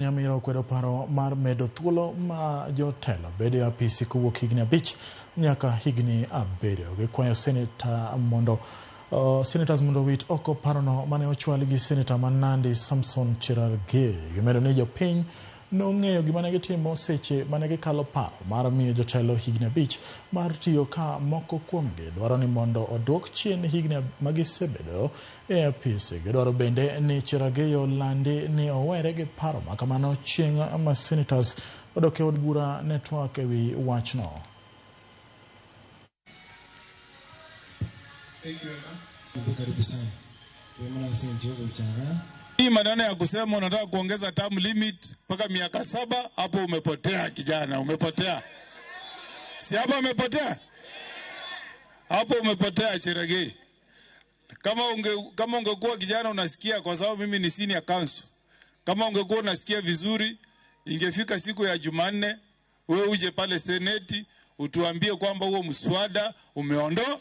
Nyamira okwedo paro mar medo thuolo ma jotelo bedo e apisi kowuok higni 5 nyaka higni 7. Gikwayo senators mondo wit oko parono mane ochwal gi senator ma Nandi Samson Cherargei. Gimedo ni jopiny nong'eyo gima ne gitimo seche mane gikalo paro mar miyo jotelo higni 5 mar tiyo ka moko kuomgi dwaro ni mondo odwok chien higni magisebedo e apisi. Gidwaro bende ni Cherargei olandi ni owere gi paro ma kamano chieng' ma senators odok e od bura network e wi wachno. Hii maneno ya kusema unataka kuongeza term limit mpaka miaka 7, hapo umepotea kijana, umepotea. Si hapo umepotea? Hapo umepotea Cherargei. Kama ungekuwa kijana unasikia, kwa sababu mimi ni senior counsel. Kama ungekuwa unasikia vizuri, ingefika siku ya Jumanne wewe uje pale seneti utuambie kwamba huo mswada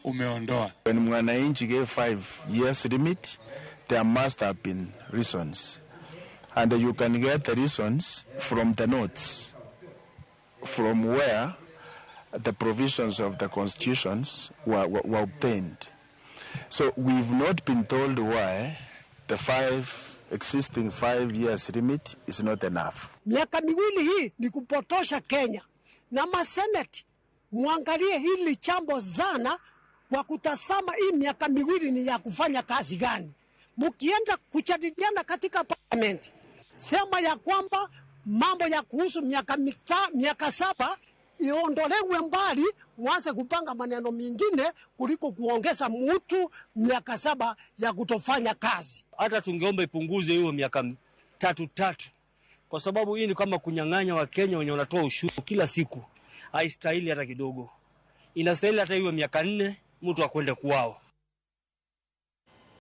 umeondoa. When mwananchi gave 5 years limit, there must have been reasons. And you can get the reasons from the notes, from where the provisions of the constitutions were obtained. So we've not been told why the existing 5 years limit is not enough. Miaka miwili hii ni kupotosha Kenya. Na maseneti muangalie hili chambo zana kwa kutasama hii miaka miwili ni ya kufanya kazi gani. Mukienda kuchadiliana katika parliament, sema ya kwamba mambo ya kuhusu miaka 7 iondolewe mbali, mwanze kupanga maneno mengine kuliko kuongeza mtu miaka 7 ya kutofanya kazi. Hata tungeomba ipunguze hiyo miaka 3 kwa sababu hii ni kama kunyang'anya wa Kenya wenye wanatoa ushuru kila siku. Haistahili hata kidogo. Inastahili hata hiyo miaka 4 mtu akwende kwao.